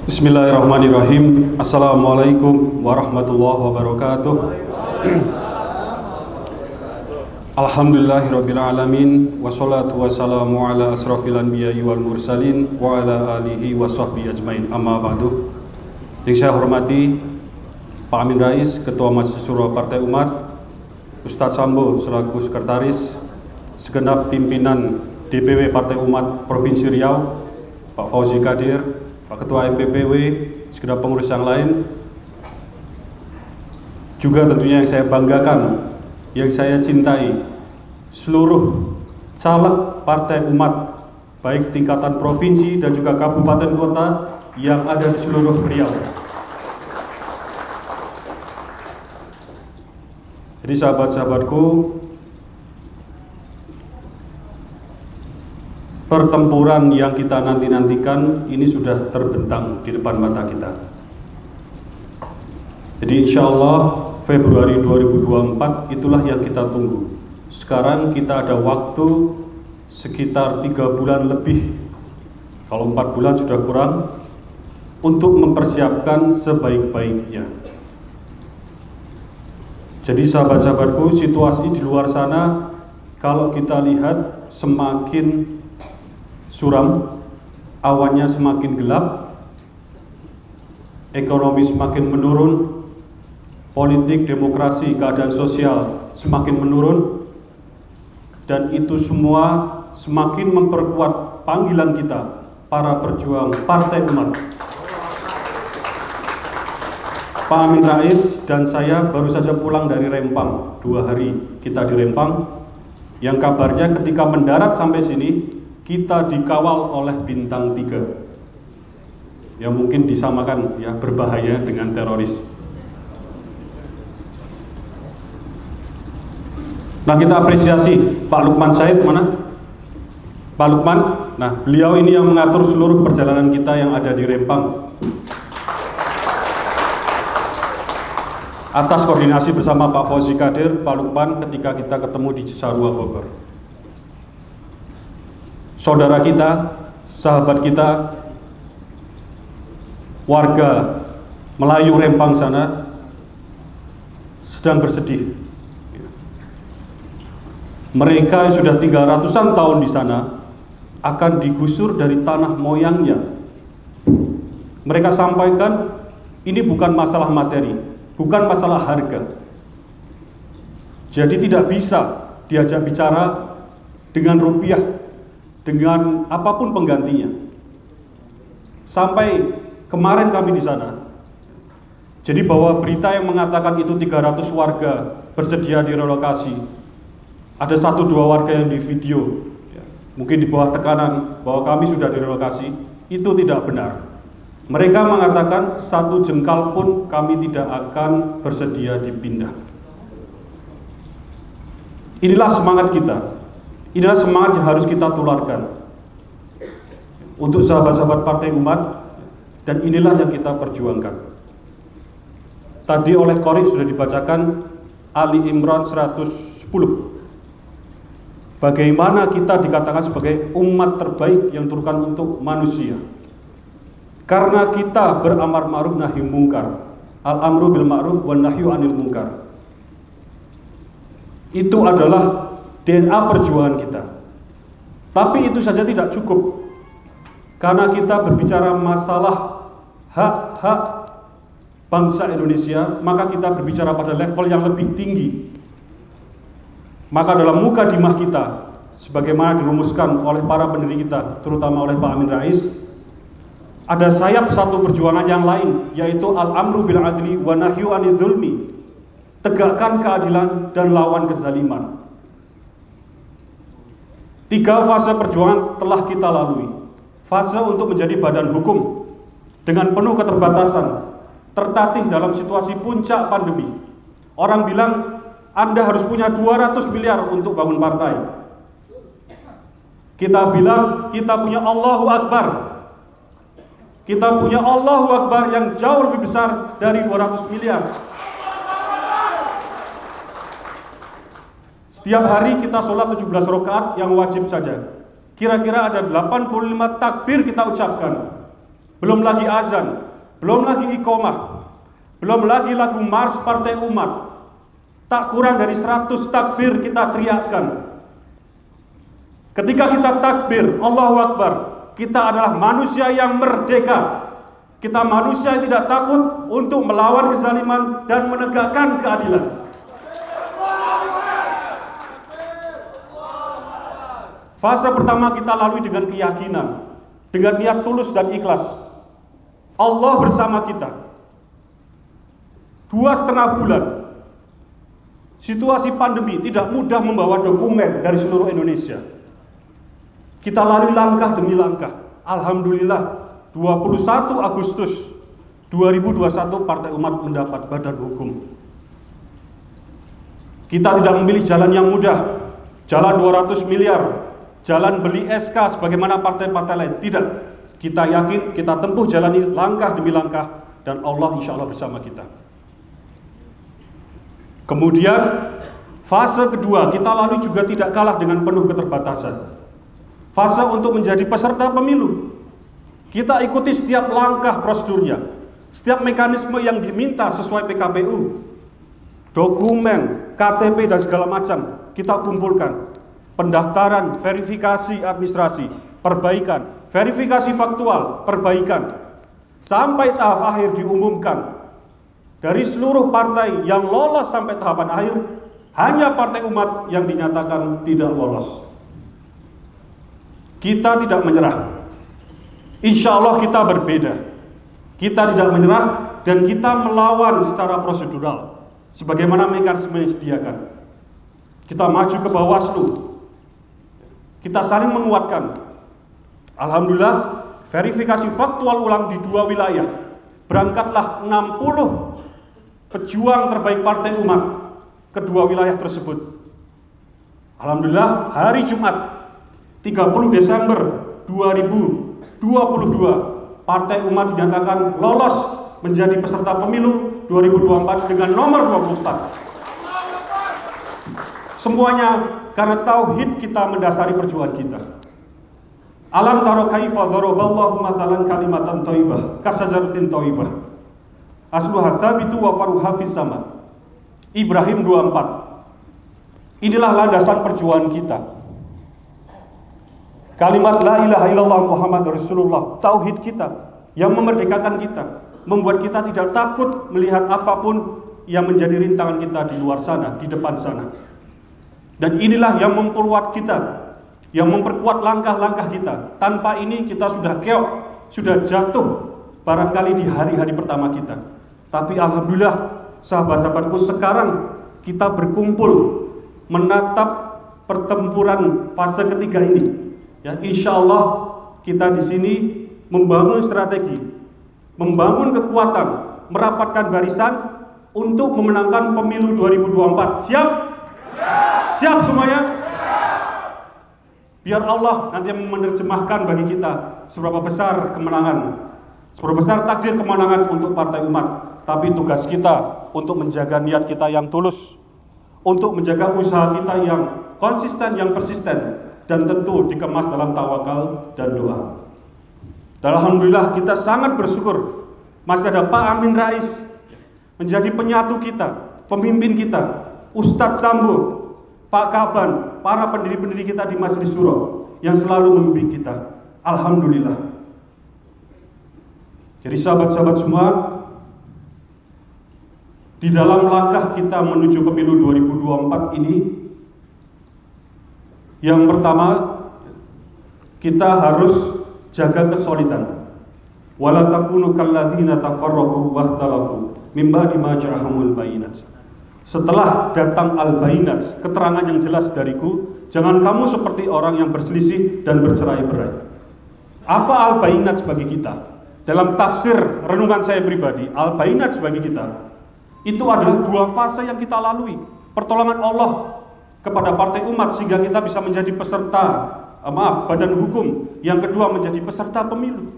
Bismillahirrahmanirrahim. Assalamualaikum warahmatullahi wabarakatuh. Alhamdulillahirabbil alamin wassalatu wassalamu ala asrofil anbiya'i wal mursalin wa ala alihi wa sahbihi ajmain. Amma ba'du. Yang saya hormati Pak Amin Rais, Ketua Majelis Syuro Partai Umat, Ustadz Sambo selaku sekretaris, segenap pimpinan DPW Partai Umat Provinsi Riau, Pak Fauzi Qadir, Pak Ketua MPPW, segenap pengurus yang lain, juga tentunya yang saya banggakan, yang saya cintai, seluruh caleg Partai Umat, baik tingkatan provinsi dan juga kabupaten kota yang ada di seluruh Riau. Jadi sahabat-sahabatku, pertempuran yang kita nanti-nantikan ini sudah terbentang di depan mata kita. Jadi insya Allah Februari 2024 itulah yang kita tunggu. Sekarang kita ada waktu sekitar 3 bulan lebih, kalau 4 bulan sudah kurang, untuk mempersiapkan sebaik-baiknya. Jadi sahabat-sahabatku, situasi di luar sana kalau kita lihat semakin suram, awannya semakin gelap, ekonomi semakin menurun, politik, demokrasi, keadaan sosial semakin menurun, dan itu semua semakin memperkuat panggilan kita, para perjuang Partai Umat. Pak Amin Rais dan saya baru saja pulang dari Rempang, 2 hari kita di Rempang, yang kabarnya ketika mendarat sampai sini kita dikawal oleh bintang 3 yang mungkin disamakan ya berbahaya dengan teroris. Nah, kita apresiasi Pak Lukman Said, mana? Pak Lukman, nah beliau ini yang mengatur seluruh perjalanan kita yang ada di Rempang. Atas koordinasi bersama Pak Fauzi Qadir, Pak Lukman ketika kita ketemu di Cisarua, Bogor. Saudara kita, sahabat kita, warga Melayu Rempang sana sedang bersedih. Mereka yang sudah 300-an tahun di sana akan digusur dari tanah moyangnya. Mereka sampaikan ini bukan masalah materi, bukan masalah harga. Jadi tidak bisa diajak bicara dengan rupiah, dengan apapun penggantinya. Sampai kemarin kami di sana, jadi bahwa berita yang mengatakan itu 300 warga bersedia direlokasi, ada 1-2 warga yang di video, ya, mungkin di bawah tekanan bahwa kami sudah direlokasi, itu tidak benar. Mereka mengatakan 1 jengkal pun kami tidak akan bersedia dipindah. Inilah semangat kita. Inilah semangat yang harus kita tularkan untuk sahabat-sahabat Partai Umat, dan inilah yang kita perjuangkan. Tadi oleh Qori sudah dibacakan Ali Imran 110. Bagaimana kita dikatakan sebagai umat terbaik yang turunkan untuk manusia. Karena kita beramar ma'ruf nahi mungkar. Al-amru bil ma'ruf wan nahyu anil mungkar. Itu adalah DNA perjuangan kita. Tapi itu saja tidak cukup. Karena kita berbicara masalah hak-hak bangsa Indonesia, maka kita berbicara pada level yang lebih tinggi. Maka dalam mukadimah kita, sebagaimana dirumuskan oleh para pendiri kita, terutama oleh Pak Amin Rais, ada sayap satu perjuangan yang lain, yaitu al-amru bil adli wa nahyu anil dzulmi. Tegakkan keadilan dan lawan kezaliman. 3 fase perjuangan telah kita lalui. Fase untuk menjadi badan hukum dengan penuh keterbatasan, tertatih dalam situasi puncak pandemi. Orang bilang Anda harus punya 200 miliar untuk bangun partai. Kita bilang kita punya Allahu Akbar. Kita punya Allahu Akbar yang jauh lebih besar dari 200 miliar. Setiap hari kita sholat 17 rakaat yang wajib saja. Kira-kira ada 85 takbir kita ucapkan. belum lagi azan, belum lagi iqomah, belum lagi lagu Mars Partai Umat. Tak kurang dari 100 takbir kita teriakkan. Ketika kita takbir, Allahu Akbar, kita adalah manusia yang merdeka. Kita manusia yang tidak takut untuk melawan kezaliman dan menegakkan keadilan. Fase pertama kita lalui dengan keyakinan, dengan niat tulus dan ikhlas. Allah bersama kita. 2,5 bulan. Situasi pandemi tidak mudah membawa dokumen dari seluruh Indonesia. Kita lalui langkah demi langkah. Alhamdulillah 21 Agustus 2021 Partai Umat mendapat badan hukum. Kita tidak memilih jalan yang mudah, jalan 200 miliar, jalan beli SK sebagaimana partai-partai lain. Tidak. Kita yakin kita tempuh jalan ini langkah demi langkah dan Allah insya Allah bersama kita. Kemudian fase kedua kita lalui juga tidak kalah dengan penuh keterbatasan. Fase untuk menjadi peserta pemilu. Kita ikuti setiap langkah prosedurnya, setiap mekanisme yang diminta sesuai PKPU, dokumen, KTP dan segala macam kita kumpulkan. Pendaftaran, verifikasi administrasi, perbaikan, verifikasi faktual, perbaikan, sampai tahap akhir diumumkan. Dari seluruh partai yang lolos sampai tahapan akhir, hanya Partai Umat yang dinyatakan tidak lolos. Kita tidak menyerah. Insya Allah kita berbeda. Kita tidak menyerah dan kita melawan secara prosedural, sebagaimana mekanisme yang disediakan. Kita maju ke Bawaslu. Kita saling menguatkan. Alhamdulillah, verifikasi faktual ulang di 2 wilayah. Berangkatlah 60 pejuang terbaik Partai Umat ke 2 wilayah tersebut. Alhamdulillah, hari Jumat 30 Desember 2022 Partai Umat dinyatakan lolos menjadi peserta pemilu 2024 dengan nomor 24. Semuanya karena tauhid kita mendasari perjuangan kita. Alam taro kaifa daraballahu mathalan kalimatan thayyibah kasajaratin thayyibah asluha tsabitu wa faruha fis sama. Ibrahim 24. Inilah landasan perjuangan kita. Kalimat la ilaha illallah Muhammad Rasulullah, tauhid kita yang memerdekakan kita, membuat kita tidak takut melihat apapun yang menjadi rintangan kita di luar sana, di depan sana. Dan inilah yang memperkuat kita, yang memperkuat langkah-langkah kita. Tanpa ini kita sudah keok, sudah jatuh barangkali di hari-hari pertama kita. Tapi alhamdulillah sahabat-sahabatku, sekarang kita berkumpul menatap pertempuran fase ketiga ini. Ya, insya Allah kita di sini membangun strategi, membangun kekuatan, merapatkan barisan untuk memenangkan pemilu 2024. Siap? Siap semuanya? Biar Allah nanti menerjemahkan bagi kita seberapa besar kemenangan, seberapa besar takdir kemenangan untuk Partai Umat. Tapi tugas kita untuk menjaga niat kita yang tulus, untuk menjaga usaha kita yang konsisten, yang persisten, dan tentu dikemas dalam tawakal dan doa. Dan alhamdulillah kita sangat bersyukur masih ada Pak Amin Rais menjadi penyatu kita, pemimpin kita, Ustadz Sambo, Pak Kaban, para pendiri-pendiri kita di Majelis Syuro yang selalu membimbing kita. Alhamdulillah. Jadi sahabat-sahabat semua, di dalam langkah kita menuju pemilu 2024 ini, yang pertama kita harus jaga kesolidan. Wala takunu kalladzina tafarraqu wakhtalafu min ba'di ma ja'ahumul bayinat. Setelah datang al-bayinat, keterangan yang jelas dariku, jangan kamu seperti orang yang berselisih dan bercerai-berai. Apa al-bayinat bagi kita? Dalam tafsir renungan saya pribadi, al-bayinat bagi kita itu adalah 2 fase yang kita lalui. Pertolongan Allah kepada Partai Umat sehingga kita bisa menjadi peserta, badan hukum. Yang kedua menjadi peserta pemilu.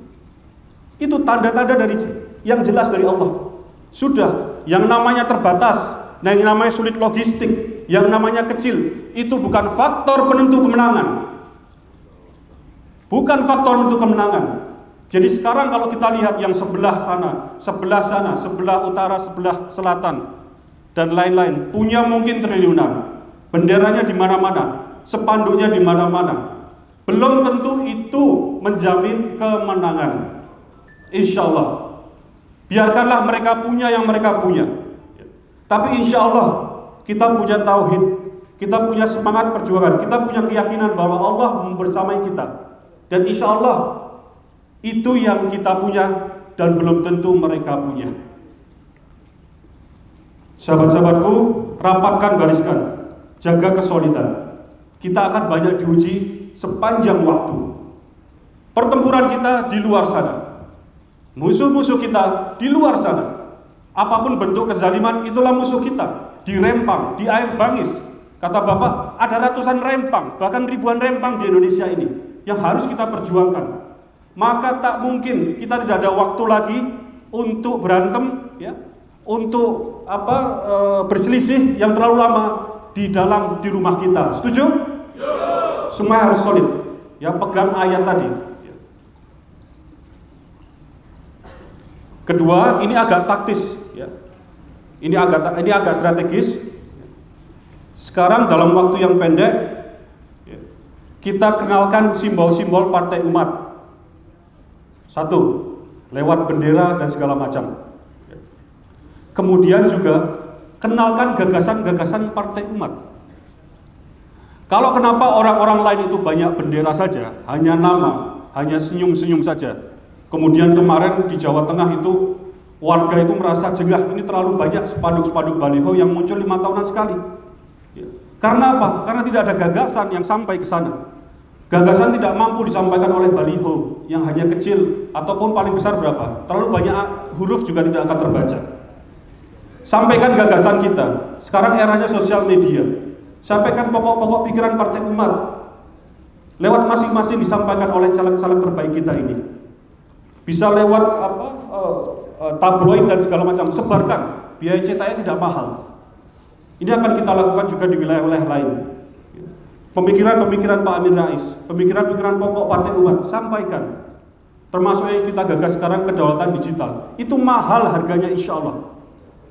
Itu tanda-tanda dari yang jelas dari Allah. Sudah, yang namanya terbatas, yang namanya sulit logistik, yang namanya kecil, itu bukan faktor penentu kemenangan. Bukan faktor penentu kemenangan. Jadi sekarang kalau kita lihat yang sebelah sana, sebelah utara, sebelah selatan, dan lain-lain, punya mungkin triliunan, benderanya di mana-mana, spanduknya di mana-mana. Belum tentu itu menjamin kemenangan. Insya Allah, biarkanlah mereka punya yang mereka punya. Tapi insya Allah kita punya tauhid, kita punya semangat perjuangan, kita punya keyakinan bahwa Allah membersamai kita. Dan insya Allah itu yang kita punya dan belum tentu mereka punya. Sahabat-sahabatku, rapatkan barisan, jaga kesolidan. Kita akan banyak diuji sepanjang waktu. Pertempuran kita di luar sana, musuh-musuh kita di luar sana. Apapun bentuk kezaliman, itulah musuh kita. Di Rempang, di Air Bangis, kata Bapak, ada ratusan rempang, bahkan ribuan rempang di Indonesia ini yang harus kita perjuangkan. Maka tak mungkin kita tidak ada waktu lagi untuk berantem, ya, untuk berselisih yang terlalu lama di rumah kita. Setuju? Semua harus solid. Ya, pegang ayat tadi. Kedua, ini agak taktis, ya. Ini agak strategis. Sekarang dalam waktu yang pendek, kita kenalkan simbol-simbol partai umat. Satu, lewat bendera dan segala macam. Kemudian juga kenalkan gagasan-gagasan partai umat. Kalau kenapa orang-orang lain itu banyak bendera saja, hanya nama, hanya senyum-senyum saja. Kemudian kemarin di Jawa Tengah itu warga itu merasa jengah, ini terlalu banyak spanduk-spanduk baliho yang muncul 5 tahunan sekali. Karena apa? Karena tidak ada gagasan yang sampai ke sana. Gagasan tidak mampu disampaikan oleh baliho yang hanya kecil ataupun paling besar berapa. Terlalu banyak huruf juga tidak akan terbaca. Sampaikan gagasan kita. Sekarang eranya sosial media. Sampaikan pokok-pokok pikiran partai umat. Lewat masing-masing disampaikan oleh caleg-caleg terbaik kita ini. Bisa lewat tabloid dan segala macam. Sebarkan. Biaya cetaknya tidak mahal. Ini akan kita lakukan juga di wilayah-wilayah lain. Pemikiran-pemikiran Pak Amin Rais, pemikiran-pemikiran pokok partai umat, sampaikan. Termasuk yang kita gagas sekarang, kedaulatan digital. Itu mahal harganya insya Allah.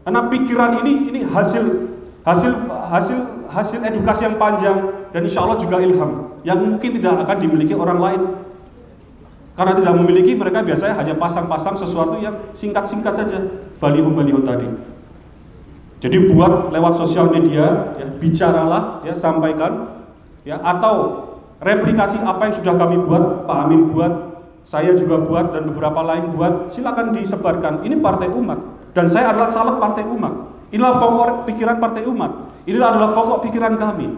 Karena pikiran ini hasil edukasi yang panjang dan insya Allah juga ilham yang mungkin tidak akan dimiliki orang lain. Karena tidak memiliki, mereka biasanya hanya pasang-pasang sesuatu yang singkat-singkat saja, baliho-baliho tadi. Jadi buat lewat sosial media, ya, bicaralah, ya, sampaikan. Ya, atau replikasi apa yang sudah kami buat, Pak Amin buat, saya juga buat, dan beberapa lain buat, silakan disebarkan. Ini partai umat, dan saya adalah caleg partai umat. Inilah pokok pikiran partai umat. Inilah adalah pokok pikiran kami.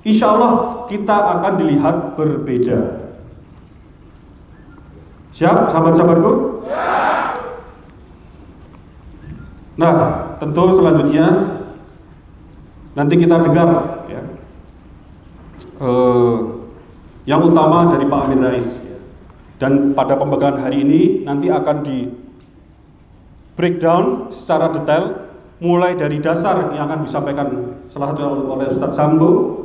Insya Allah kita akan dilihat berbeda. Siap, sahabat-sahabatku? Siap. Nah, tentu selanjutnya nanti kita dengar, ya, yang utama dari Pak Amin Rais. Dan pada pembegalan hari ini nanti akan di breakdown secara detail, mulai dari dasar yang akan disampaikan salah satu oleh Ustadz Sambo.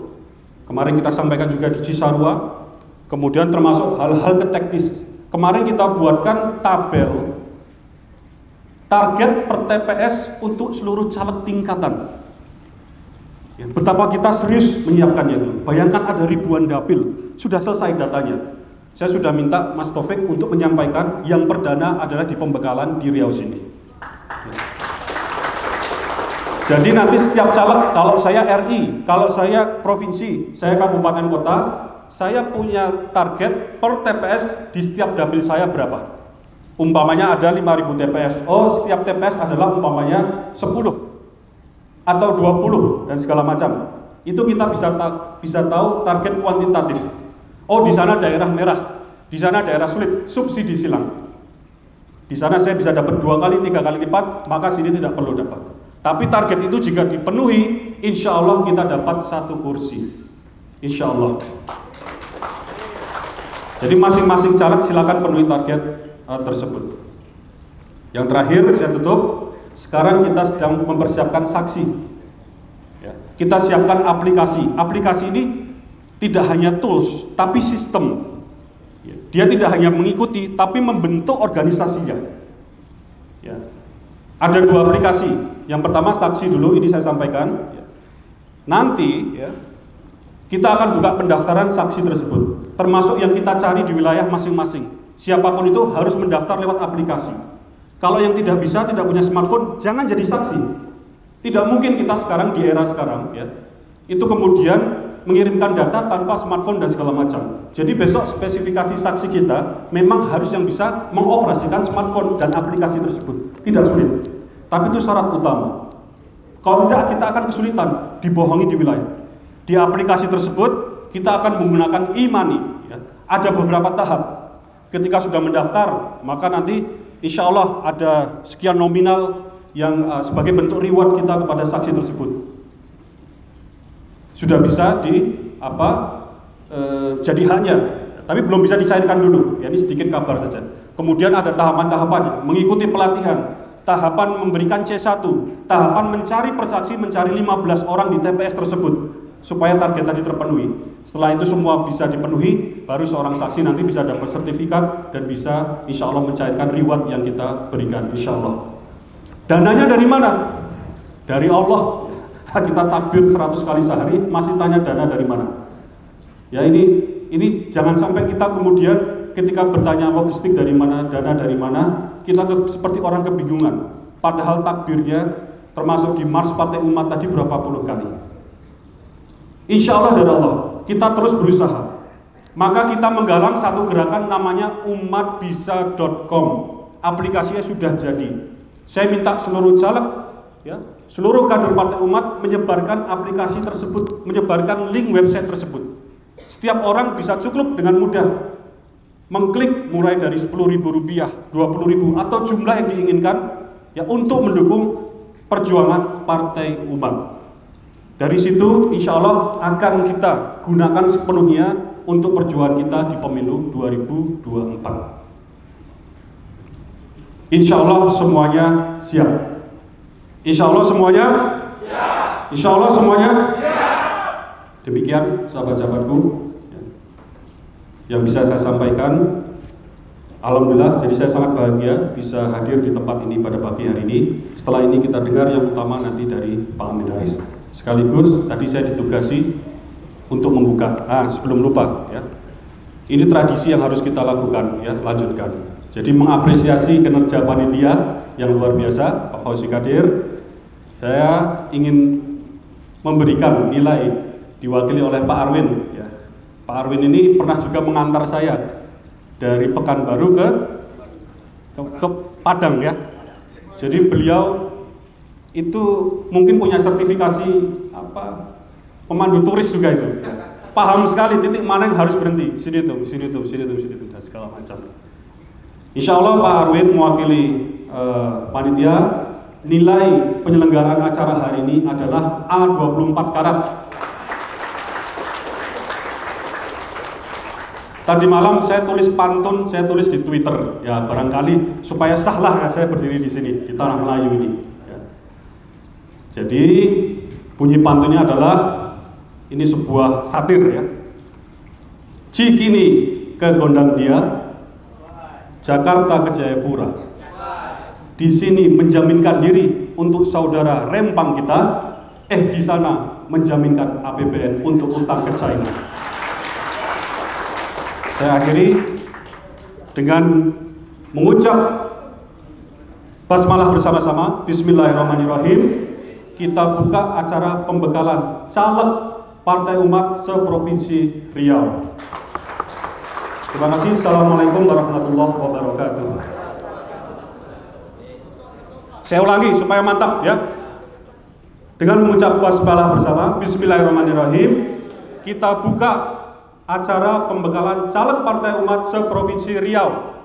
Kemarin kita sampaikan juga di Cisarua. Kemudian termasuk hal-hal ke teknis. Kemarin kita buatkan tabel target per TPS untuk seluruh caleg tingkatan. Ya, betapa kita serius menyiapkannya itu. Bayangkan ada ribuan dapil, sudah selesai datanya. Saya sudah minta Mas Taufik untuk menyampaikan yang perdana adalah di pembekalan di Riau sini. Ya. Jadi nanti setiap caleg, kalau saya RI, kalau saya provinsi, saya kabupaten kota, saya punya target per TPS di setiap dapil saya berapa. Umpamanya ada 5.000 TPS, oh setiap TPS adalah umpamanya 10 atau 20 dan segala macam. Itu kita bisa tahu target kuantitatif. Oh di sana daerah merah, di sana daerah sulit, subsidi silang. Di sana saya bisa dapat 2 kali, 3 kali lipat, maka sini tidak perlu dapat. Tapi target itu jika dipenuhi, insya Allah kita dapat 1 kursi. Insya Allah. Jadi masing-masing caleg silakan penuhi target tersebut. Yang terakhir saya tutup. Sekarang kita sedang mempersiapkan saksi. Ya, kita siapkan aplikasi. Aplikasi ini tidak hanya tools, tapi sistem. Dia tidak hanya mengikuti, tapi membentuk organisasinya. Ya. Ada 2 aplikasi. Yang pertama saksi dulu, ini saya sampaikan. Nanti ya, kita akan buka pendaftaran saksi tersebut, termasuk yang kita cari di wilayah masing-masing. Siapapun itu harus mendaftar lewat aplikasi. Kalau yang tidak bisa, tidak punya smartphone, jangan jadi saksi. Tidak mungkin kita sekarang di era sekarang ya, itu kemudian mengirimkan data tanpa smartphone dan segala macam. Jadi besok spesifikasi saksi kita memang harus yang bisa mengoperasikan smartphone dan aplikasi tersebut. Tidak sulit, tapi itu syarat utama. Kalau tidak, kita akan kesulitan dibohongi di wilayah. Di aplikasi tersebut kita akan menggunakan e-money ya. Ada beberapa tahap. Ketika sudah mendaftar, maka nanti insya Allah ada sekian nominal yang sebagai bentuk reward kita kepada saksi tersebut. Sudah bisa jadi haknya, tapi belum bisa dicairkan dulu. Ya, ini sedikit kabar saja. Kemudian ada tahapan-tahapannya, mengikuti pelatihan, tahapan memberikan C1, tahapan mencari persaksi, mencari 15 orang di TPS tersebut supaya target tadi terpenuhi. Setelah itu semua bisa dipenuhi, baru seorang saksi nanti bisa dapat sertifikat dan bisa insya Allah mencairkan reward yang kita berikan insya Allah. Dananya dari mana? Dari Allah. Kita takbir 100 kali sehari, masih tanya dana dari mana? Ya ini jangan sampai kita kemudian ketika bertanya logistik dari mana, dana dari mana, kita seperti orang kebingungan. Padahal takbirnya termasuk di Mars Partai Umat tadi berapa puluh kali. Insya Allah dari Allah, kita terus berusaha. Maka kita menggalang satu gerakan namanya umatbisa.com. Aplikasinya sudah jadi. Saya minta seluruh caleg, ya, seluruh kader Partai Umat menyebarkan aplikasi tersebut, menyebarkan link website tersebut. Setiap orang bisa cukup dengan mudah mengklik mulai dari Rp10.000, Rp20.000 atau jumlah yang diinginkan ya untuk mendukung perjuangan Partai Umat. Dari situ insya Allah akan kita gunakan sepenuhnya untuk perjuangan kita di pemilu 2024. Insya Allah semuanya siap. Insya Allah semuanya siap. Insya Allah semuanya siap. Demikian sahabat-sahabatku yang bisa saya sampaikan. Alhamdulillah, jadi saya sangat bahagia bisa hadir di tempat ini pada pagi hari ini. Setelah ini kita dengar yang utama nanti dari Pak Amin Rais. Sekaligus tadi saya ditugasi untuk membuka. Sebelum lupa ya, ini tradisi yang harus kita lakukan ya, lanjutkan. Jadi mengapresiasi kinerja panitia yang luar biasa, Pak Fauzi Qadir. Saya ingin memberikan nilai diwakili oleh Pak Arwin. Ya. Pak Arwin ini pernah juga mengantar saya dari Pekanbaru ke Padang ya. Jadi beliau itu mungkin punya sertifikasi pemandu turis juga itu. Paham sekali titik mana yang harus berhenti. Sini tuh, dan segala macam. Insya Allah Pak Arwin mewakili panitia. Nilai penyelenggaraan acara hari ini adalah A24 karat. Tadi malam saya tulis pantun, saya tulis di Twitter, ya barangkali supaya sahlah ya saya berdiri di sini di tanah Melayu ini. Ya. Jadi bunyi pantunnya adalah ini sebuah satir ya. Cikini ke Gondang Dia, Jakarta ke Jayapura. Di sini menjaminkan diri untuk saudara Rempang kita, di sana menjaminkan APBN untuk utang ke China. Saya akhiri dengan mengucap basmalah bersama-sama. Bismillahirrahmanirrahim. Kita buka acara pembekalan caleg Partai Umat se-Provinsi Riau. Terima kasih. Assalamualaikum warahmatullahi wabarakatuh. Saya ulangi supaya mantap ya. Dengan mengucap basmalah bersama. Bismillahirrahmanirrahim. Kita buka acara pembekalan caleg Partai Umat se-Provinsi Riau.